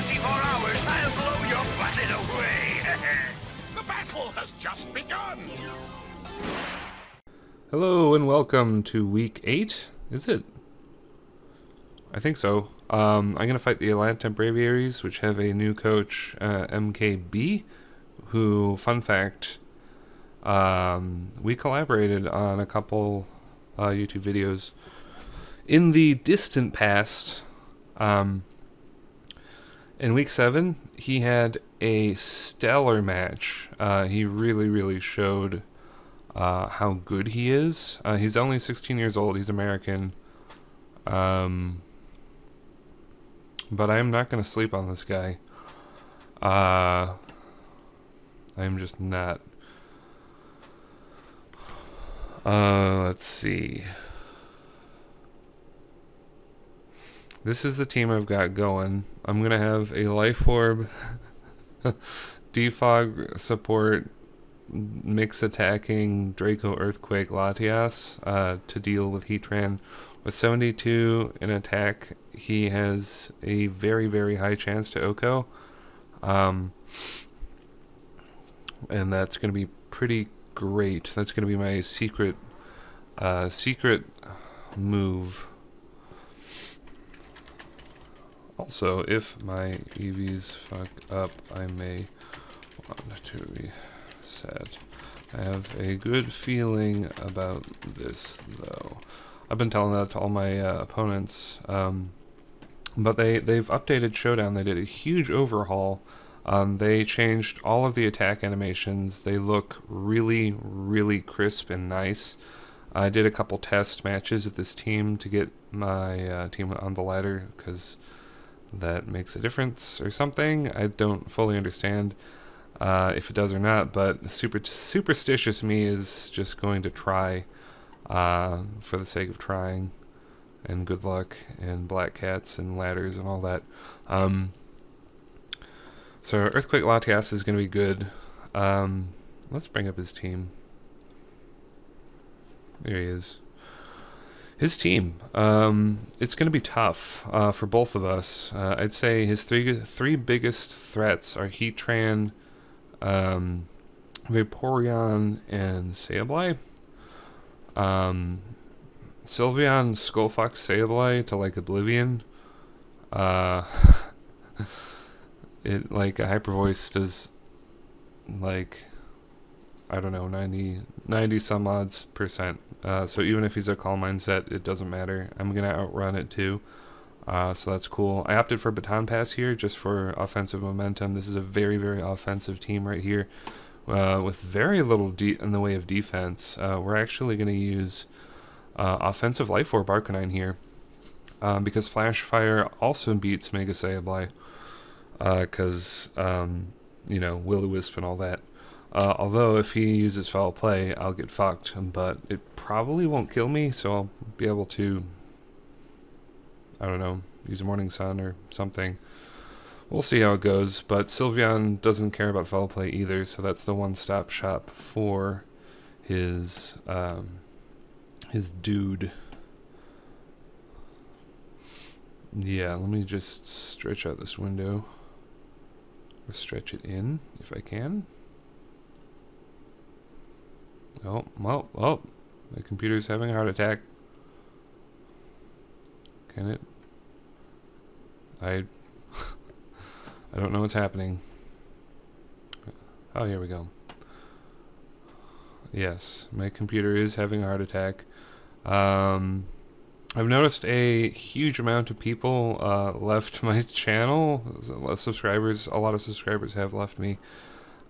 24 hours, I'll blow your planet away. The battle has just begun. Hello and welcome to week 8. Is it? I think so. I'm going to fight the Atlanta Braviaries, which have a new coach, MKB, who, fun fact, we collaborated on a couple YouTube videos in the distant past. In week 7, he had a stellar match. He really showed how good he is. He's only 16 years old. He's American. But I'm not going to sleep on this guy. I'm just not. Let's see. This is the team I've got going. I'm going to have a Life Orb, Defog support, mix attacking Draco Earthquake Latias to deal with Heatran. With 72 in attack, he has a very high chance to OHKO. And that's going to be pretty great. That's going to be my secret move. Also, if my EVs fuck up, I may want to reset. I have a good feeling about this, though. I've been telling that to all my opponents, but they've updated Showdown. They did a huge overhaul. They changed all of the attack animations. They look really crisp and nice. I did a couple test matches with this team to get my team on the ladder, because that makes a difference or something. I don't fully understand if it does or not, but superstitious me is just going to try for the sake of trying, and good luck, and black cats and ladders and all that. So Earthquake Latias is going to be good. Let's bring up his team. There he is. His team. It's going to be tough for both of us. I'd say his three biggest threats are Heatran, Vaporeon, and Sableye. Sylveon, Skullfox, Sableye to like oblivion. It like a Hyper Voice does like, I don't know, 90 some odds %. So even if he's a Calm Mindset, it doesn't matter. I'm gonna outrun it too. So that's cool. I opted for Baton Pass here just for offensive momentum. This is a very offensive team right here, with very little in the way of defense. We're actually gonna use offensive Life Orb Arcanine here, because Flash Fire also beats Mega Sableye, because you know, Will-O-Wisp and all that. Although if he uses Foul Play, I'll get fucked, but it probably won't kill me, so I'll be able to, I don't know, use a Morning Sun or something. We'll see how it goes, but Sylveon doesn't care about Foul Play either, so that's the one-stop shop for his dude. Yeah, let me just stretch out this window. Or stretch it in, if I can. Oh, well, the computer's having a heart attack. Can it? I don't know what's happening. Oh, here we go. Yes, my computer is having a heart attack. I've noticed a huge amount of people left my channel. A lot of subscribers have left me.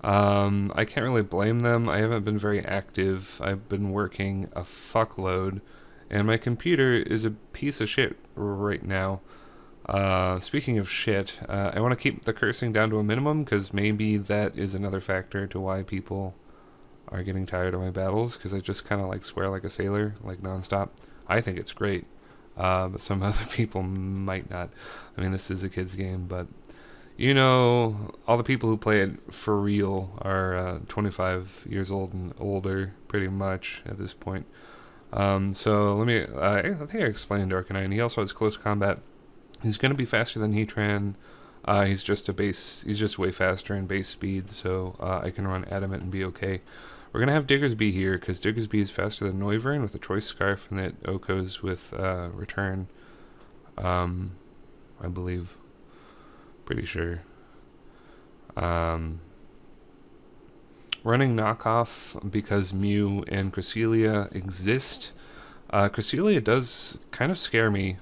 I can't really blame them. I haven't been very active. I've been working a fuckload, and my computer is a piece of shit right now. Speaking of shit, I want to keep the cursing down to a minimum, because maybe that is another factor to why people are getting tired of my battles, because I just kind of like swear like a sailor, like nonstop. I think it's great, but some other people might not. I mean, this is a kid's game, but you know, all the people who play it for real are 25 years old and older, pretty much, at this point. So let me, I think I explained Arcanine. He also has close combat. He's going to be faster than Heatran. He's just way faster in base speed, so I can run Adamant and be okay. We're going to have Diggersby here, because Diggersby is faster than Noivern with a Choice Scarf, and it Oko's with Return. I believe. Pretty sure. Running Knockoff because Mew and Cresselia exist. Cresselia does kind of scare me,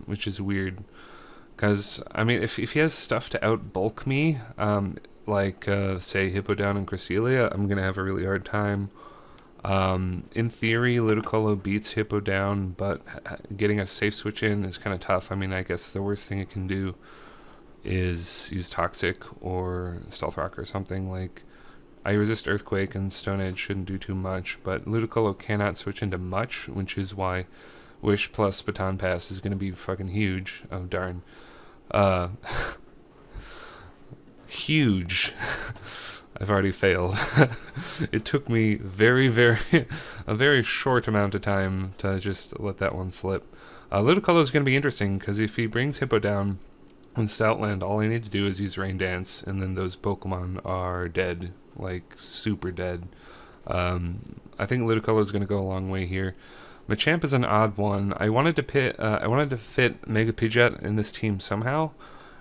which is weird. Because, I mean, if he has stuff to outbulk me, like, say, Hippowdon and Cresselia, I'm going to have a really hard time. In theory, Ludicolo beats Hippowdon, but getting a safe switch in is kind of tough. I mean, I guess the worst thing it can do is use Toxic or Stealth Rock or something. Like, I resist Earthquake, and Stone Edge shouldn't do too much, but Ludicolo cannot switch into much, which is why Wish plus Baton Pass is going to be fucking huge. Oh, darn. Huge. I've already failed. It took me a very short amount of time to just let that one slip. Ludicolo is going to be interesting, because if he brings Hippo down in Stoutland, all I need to do is use Rain Dance, and then those Pokemon are dead. Like, super dead. I think Ludicolo is going to go a long way here. Machamp is an odd one. I wanted to fit Mega Pidgeot in this team somehow,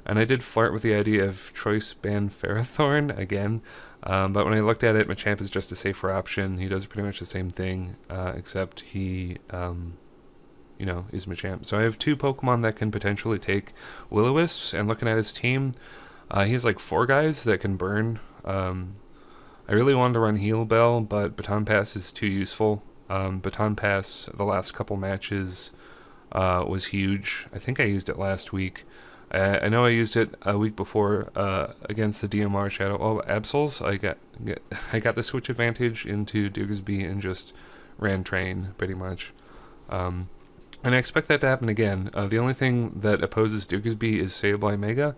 and I did flirt with the idea of Choice Band Ferrothorn again, but when I looked at it, Machamp is just a safer option. He does pretty much the same thing, except he, is Machamp. So I have two Pokemon that can potentially take Will-O-Wisps, and looking at his team, he has like 4 guys that can burn. I really wanted to run Heal Bell, but Baton Pass is too useful. Baton Pass, the last couple matches, was huge. I think I used it last week. I know I used it a week before against the DMR Shadow. Oh, Absols. I got the switch advantage into Diggersby and just ran Train, pretty much. And I expect that to happen again. The only thing that opposes Diggersby is Sableye Mega,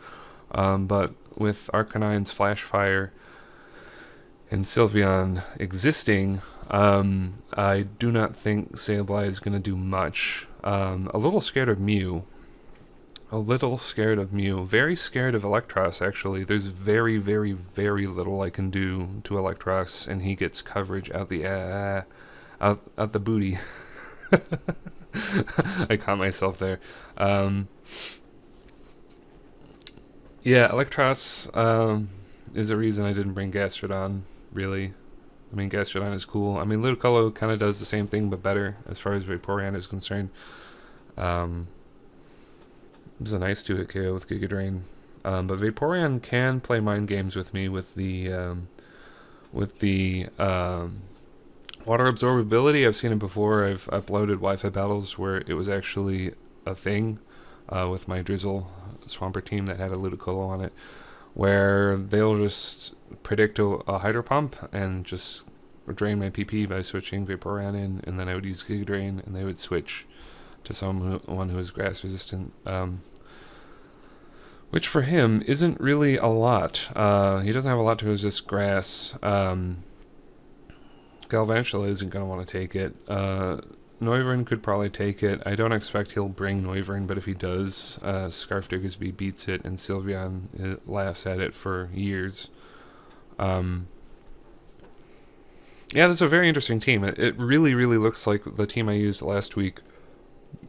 but with Arcanine's Flash Fire and Sylveon existing, I do not think Sableye is going to do much. A little scared of Mew. Very scared of Electros, actually. There's very, very, very little I can do to Electros, and he gets coverage out the booty. I caught myself there. Electros is the reason I didn't bring Gastrodon, really. I mean, Gastrodon is cool. I mean, Ludicolo kind of does the same thing, but better, as far as Vaporeon is concerned. It's a nice 2-hit KO with Giga Drain. But Vaporeon can play mind games with me with the water absorbability. I've seen it before. I've uploaded Wi-Fi battles where it was actually a thing with my Drizzle Swampert team that had a Ludicolo on it, where they'll just predict a Hydro Pump and just drain my PP by switching Vaporeon in, and then I would use Giga Drain, and they would switch to someone who is grass resistant. Which for him isn't really a lot. He doesn't have a lot to resist grass. Galvantula isn't going to want to take it. Noivern could probably take it. I don't expect he'll bring Noivern, but if he does, Scarf Diggersby beats it, and Sylveon laughs at it for years. That's a very interesting team. It really, really looks like the team I used last week,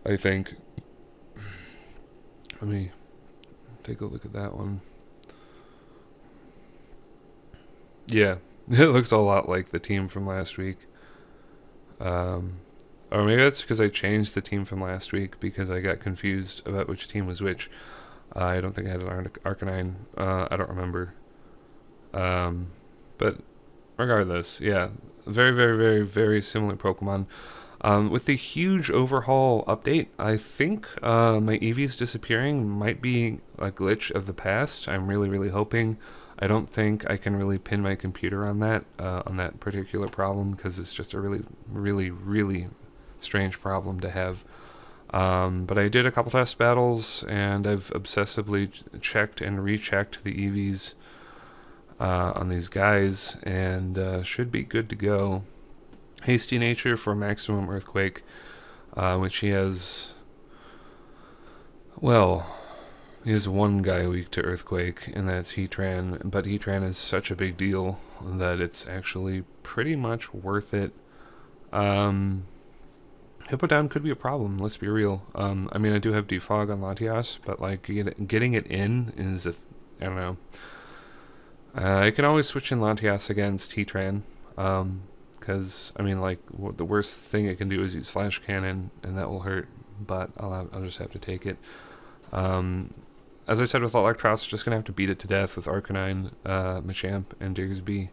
I think. Let me take a look at that one. Yeah, it looks a lot like the team from last week. Or maybe that's because I changed the team from last week because I got confused about which team was which. I don't think I had an Arcanine. I don't remember. But regardless, yeah. Very, very, very, very similar Pokemon. With the huge overhaul update, I think my Eevee's disappearing might be a glitch of the past. I'm really, really hoping. I don't think I can really pin my computer on that particular problem, because it's just a really, really, really strange problem to have. But I did a couple test battles, and I've obsessively checked and rechecked the Eevees on these guys, and should be good to go. Hasty Nature for maximum Earthquake, which he has, well, He has one guy weak to Earthquake, and that's Heatran, but Heatran is such a big deal that it's actually pretty much worth it. Hippowdon could be a problem, let's be real. I mean, I do have Defog on Latias, but like getting it in is, I don't know. I can always switch in Latias against Heatran, because, I mean, like, the worst thing it can do is use Flash Cannon, and that will hurt, but I'll just have to take it. As I said with Electros, just going to have to beat it to death with Arcanine, Machamp, and Diggersby,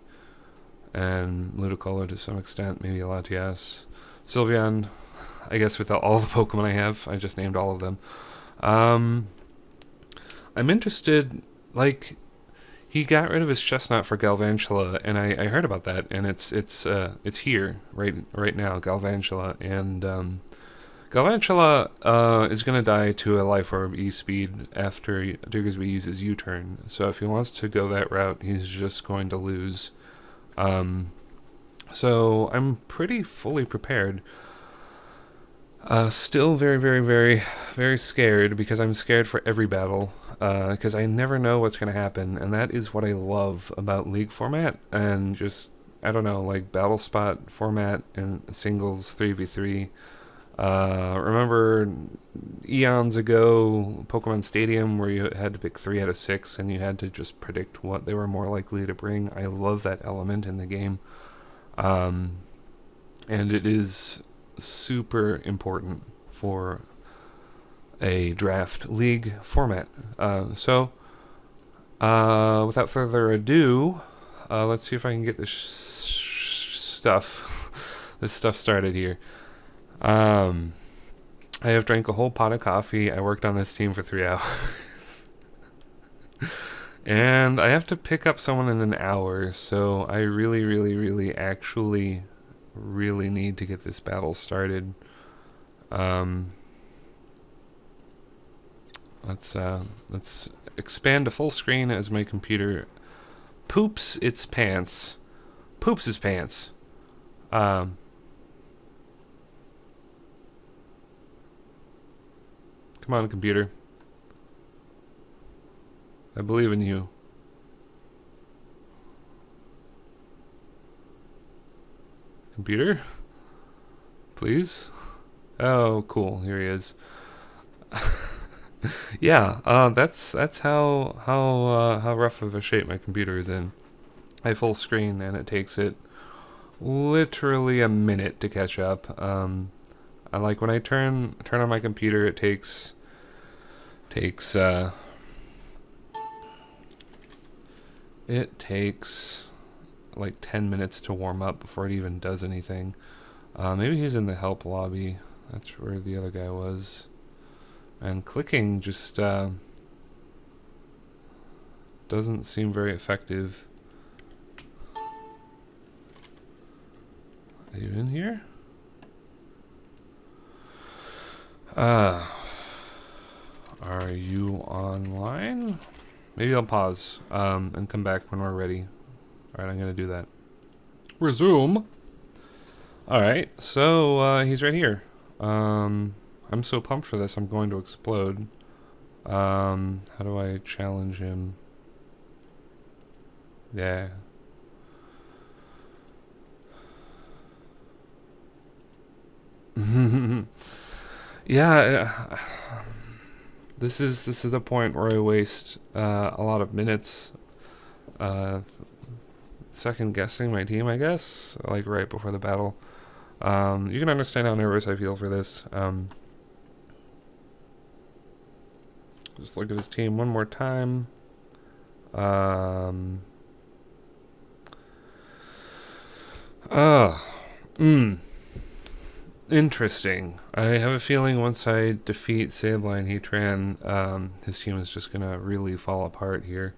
and Ludicolo to some extent, maybe a Latias. Sylveon, I guess with all the Pokemon I have, I just named all of them. I'm interested, like, he got rid of his Chestnut for Galvantula, and I heard about that, and it's here, right now, Galvantula, and, Galvantula is going to die to a Life Orb E-Speed after Diggersby uses U-Turn. So if he wants to go that route, he's just going to lose. So I'm pretty fully prepared. Still very, very, very, very scared, because I'm scared for every battle. Because I never know what's going to happen, and that is what I love about League format, and just, I don't know, like Battle Spot format and singles 3v3. Remember eons ago, Pokemon Stadium, where you had to pick 3 out of 6 and you had to just predict what they were more likely to bring. I love that element in the game. And it is super important for a draft league format. So, without further ado, let's see if I can get this stuff started here. I have drank a whole pot of coffee. I worked on this team for 3 hours. And I have to pick up someone in an hour, so I really, really, really, actually, really need to get this battle started. Let's expand to full screen as my computer poops its pants. Poops his pants. Come on, computer. I believe in you. Computer? Please? Oh, cool. Here he is. Yeah, that's how rough of a shape my computer is in. I full screen, and it takes it literally a minute to catch up. I like when I turn on my computer, it takes like 10 minutes to warm up before it even does anything. Maybe he's in the help lobby. That's where the other guy was. And clicking just doesn't seem very effective. Are you in here? Are you online? Maybe I'll pause and come back when we're ready. Alright, I'm gonna do that. Resume. Alright, so he's right here. I'm so pumped for this, I'm going to explode. How do I challenge him? Yeah. Yeah, this is the point where I waste a lot of minutes second guessing my team, I guess, like right before the battle. You can understand how nervous I feel for this. Just look at his team one more time. Interesting. I have a feeling once I defeat Sableye and Heatran, his team is just gonna really fall apart here.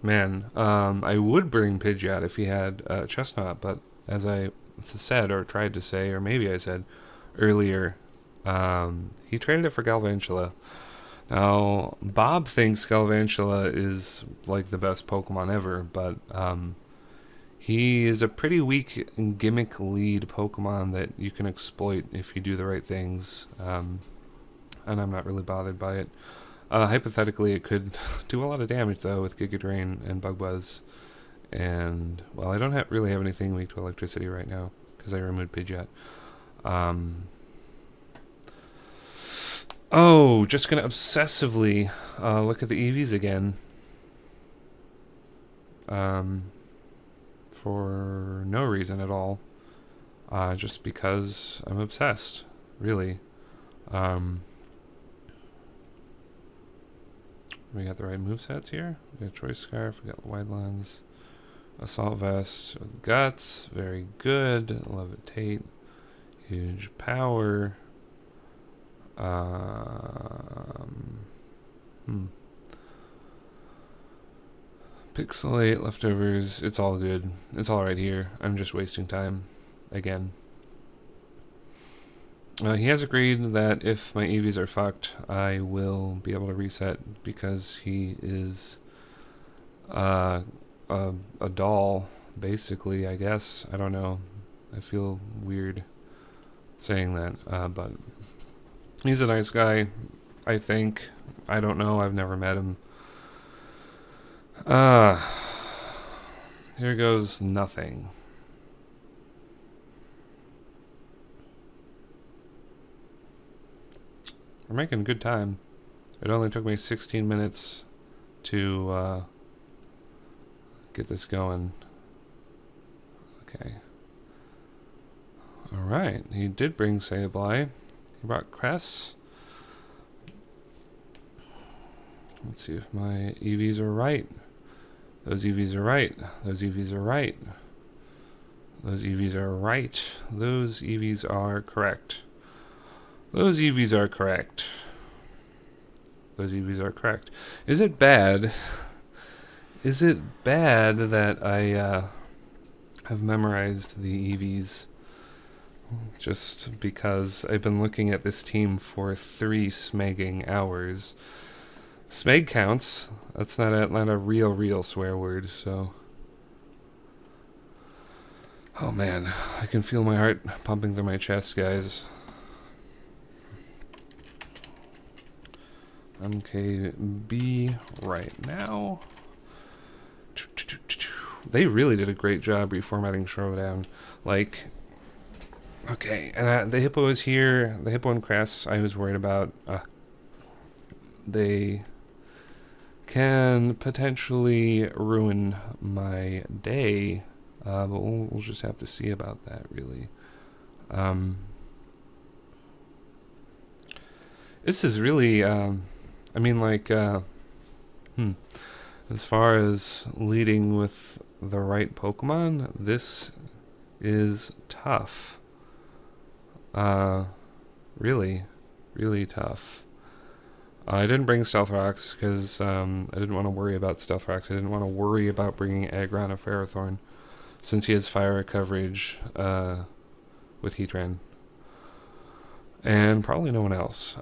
Man, I would bring Pidgeot if he had Chestnut, but as I said, or tried to say, or maybe I said earlier, he traded it for Galvantula. Now, Bob thinks Galvantula is like the best Pokemon ever, but he is a pretty weak gimmick lead Pokemon that you can exploit if you do the right things. and I'm not really bothered by it. Hypothetically, it could do a lot of damage, though, with Giga Drain and Bug Buzz. And, well, I don't really have anything weak to electricity right now, because I removed Pidgeot. Oh, just gonna obsessively look at the EVs again. For no reason at all. Just because I'm obsessed, really. We got the right movesets here. We got Choice Scarf, we got Wide Lens. Assault Vest with Guts, very good. Levitate, huge power. Pixelate, leftovers, it's all good. It's all right here. I'm just wasting time again. He has agreed that if my EVs are fucked, I will be able to reset because he is a doll, basically, I guess. I don't know. I feel weird saying that, but he's a nice guy, I think. I don't know. I've never met him. Here goes nothing. We're making good time. It only took me 16 minutes to get this going. Okay. Alright, he did bring Sableye. He brought Cress. Let's see if my EVs are right. Those EVs are right. Those EVs are right. Those EVs are right. Those EVs are correct. Those EVs are correct. Those EVs are correct. Is it bad? Is it bad that I have memorized the EVs just because I've been looking at this team for 3 smegging hours? Smeg counts. That's not a real swear word, so. Oh man, I can feel my heart pumping through my chest, guys. MKB right now. They really did a great job reformatting Showdown. Like, okay, and the Hippo is here. The Hippo and Cress I was worried about. They can potentially ruin my day, but we'll just have to see about that, really. This is really, I mean, like, as far as leading with the right Pokemon, this is tough. Really tough. I didn't bring Stealth Rocks because I didn't want to worry about Stealth Rocks. I didn't want to worry about bringing Aggron or Ferrothorn since he has fire coverage with Heatran. And probably no one else.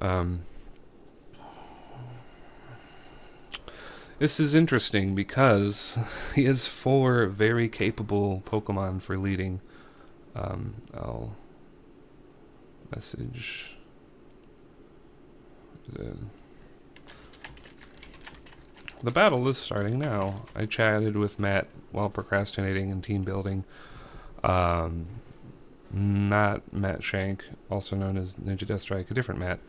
This is interesting because he has 4 very capable Pokemon for leading. I'll message the battle is starting now. I chatted with Matt while procrastinating and team building. Not Matt Shank, also known as Ninja Death Strike, a different Matt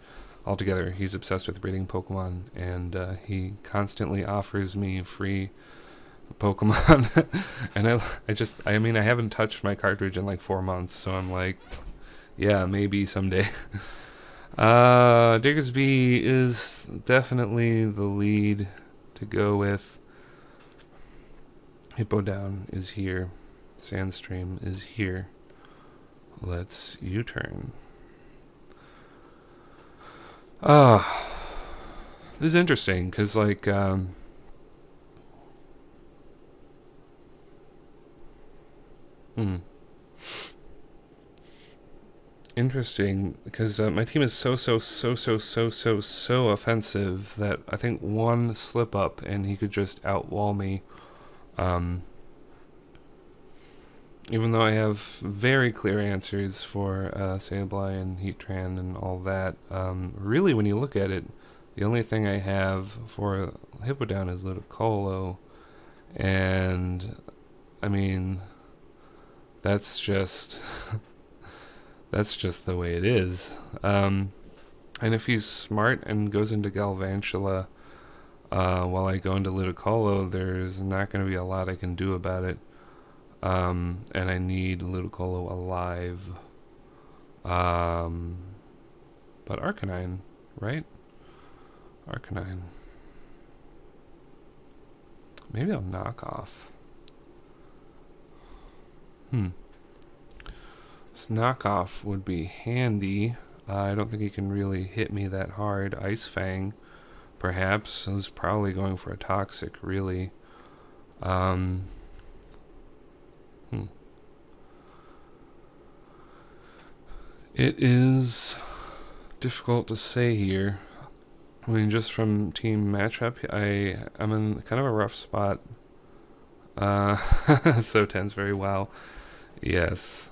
altogether. He's obsessed with breeding Pokemon, and he constantly offers me free Pokemon. And I mean, I haven't touched my cartridge in like 4 months, so I'm like, yeah, maybe someday. Diggersby is definitely the lead to go with. Hippowdon is here. Sandstream is here. Let's U-turn. This is interesting, because, like, interesting, because my team is so offensive that I think one slip up and he could just outwall me. even though I have very clear answers for Sableye and Heatran and all that, really when you look at it, the only thing I have for Hippowdon is Ludicolo, and I mean, that's just that's just the way it is. And if he's smart and goes into Galvantula while I go into Ludicolo, there's not going to be a lot I can do about it. And I need Ludicolo alive. But Arcanine, right? Arcanine. Maybe I'll knock off. This knockoff would be handy. I don't think he can really hit me that hard. Ice Fang, perhaps. I was probably going for a Toxic, really. It is difficult to say here. I mean, just from team matchup, I'm in kind of a rough spot. So tense, very well. Yes.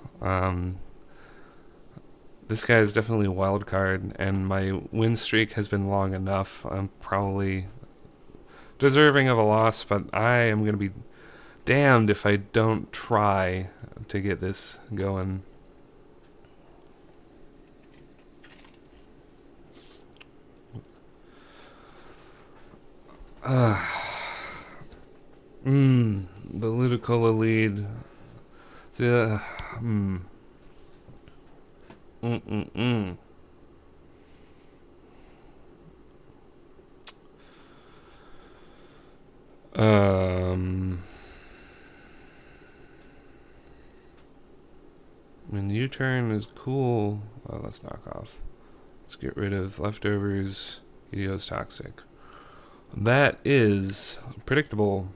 This guy is definitely a wild card, and my win streak has been long enough. I'm probably deserving of a loss, but I am going to be damned if I don't try to get this going. The Ludicolo lead. I mean, the U-turn is cool. Well, let's knock off. Let's get rid of leftovers. Helios Toxic. That is predictable.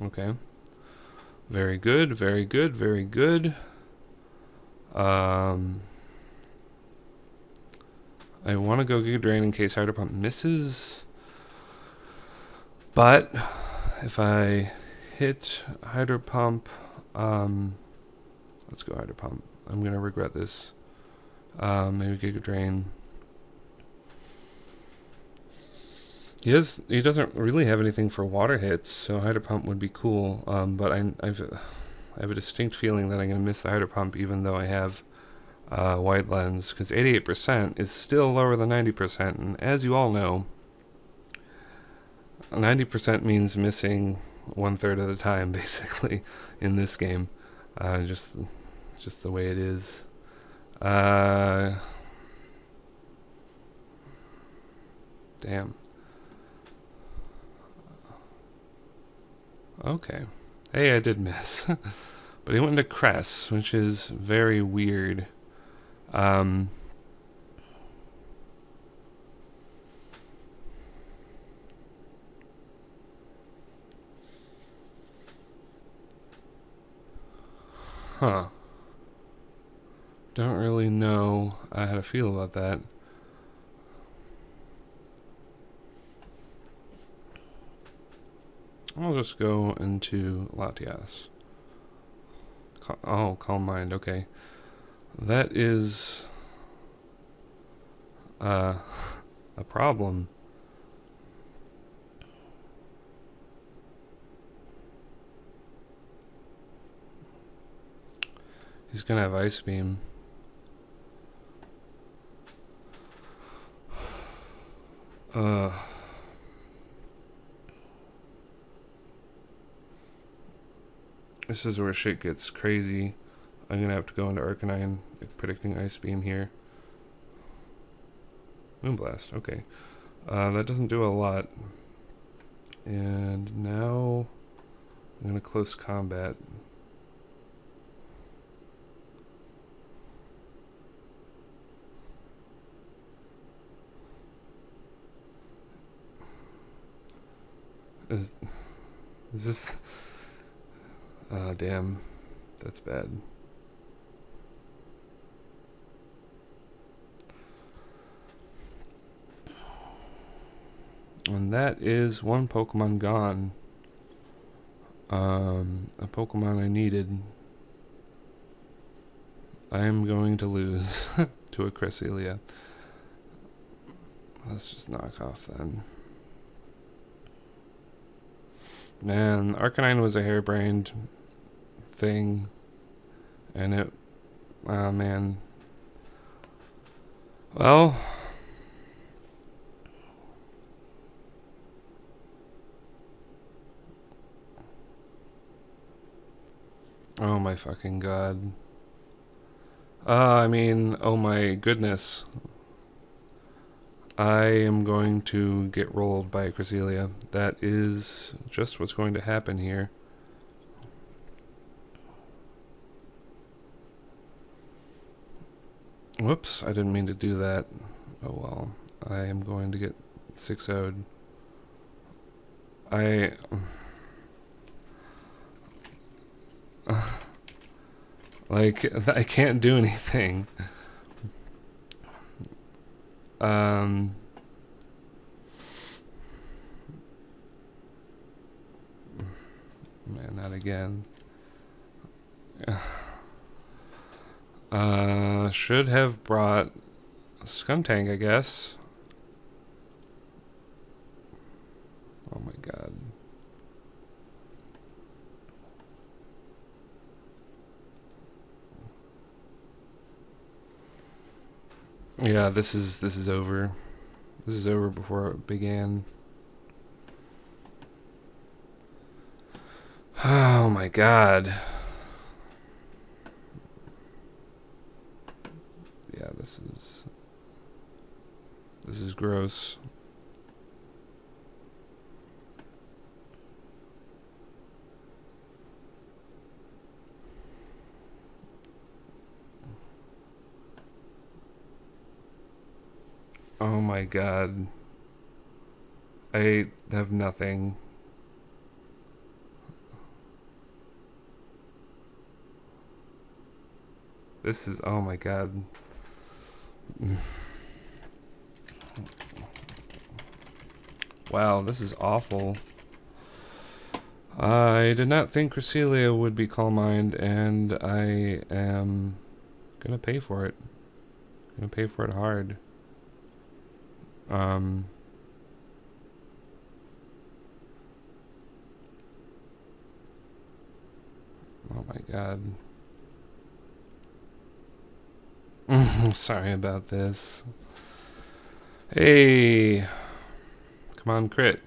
Okay. Very good, very good, very good. I want to go Giga Drain in case Hydro Pump misses. But if I hit Hydro Pump, let's go Hydro Pump. I'm going to regret this. Maybe Giga Drain. He doesn't really have anything for water hits, so Hydro Pump would be cool. But I have a distinct feeling that I'm going to miss the Hydro Pump, even though I have White Lens, because 88% is still lower than 90%, and as you all know, 90% means missing 1/3 of the time, basically, in this game. Just the way it is. Damn. Okay. Hey, I did miss. But he went into Cress, which is very weird. Huh. Don't really know how to feel about that. I'll just go into Latias. Oh, Calm Mind, okay. That is a problem. He's gonna have Ice Beam. This is where shit gets crazy. I'm gonna have to go into Arcanine, predicting Ice Beam here. Moonblast, okay. That doesn't do a lot. And now I'm gonna close combat. Is this... damn. That's bad. And that is one Pokemon gone. A Pokemon I needed. I am going to lose to a Cresselia. Let's just knock off then. Man, Arcanine was a harebrained thing. And it... Oh, man. Well... Oh my fucking god. I mean, oh my goodness. I am going to get rolled by a Cresselia. That is just what's going to happen here. Whoops, I didn't mean to do that. Oh well. I am going to get 6-0'd. Like, I can't do anything. Man, not again. Should have brought a Skuntank, I guess. Oh my god. Yeah, this is over. This is over before it began. Oh my god. Yeah, this is gross. Oh my god. I have nothing. This is, oh my god. Wow, this is awful. I did not think Cresselia would be Calm Mind, and I am gonna pay for it. Gonna pay for it hard. Oh my god. Sorry about this. Hey. Come on, crit.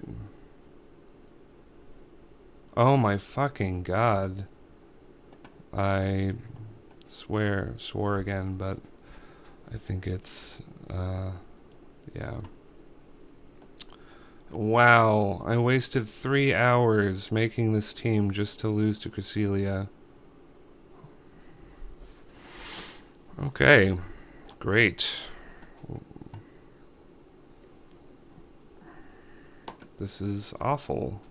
Oh my fucking god. I swore again, but I think it's, yeah. Wow, I wasted 3 hours making this team just to lose to Cresselia. Okay, great. This is awful.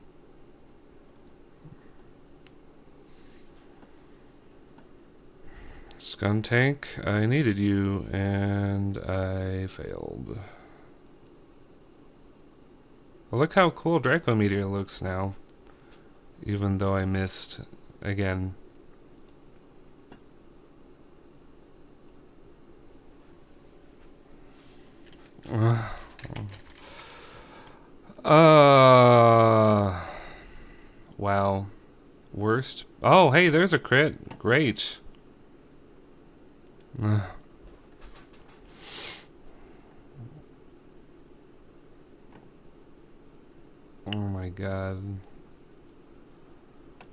Skuntank, I needed you, and I failed. Well, look how cool Draco Meteor looks now. Even though I missed again. Wow. Worst. Oh, hey, there's a crit. Great. Oh my god.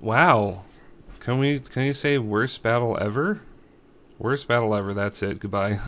Wow. Can you say worst battle ever? Worst battle ever, that's it. Goodbye.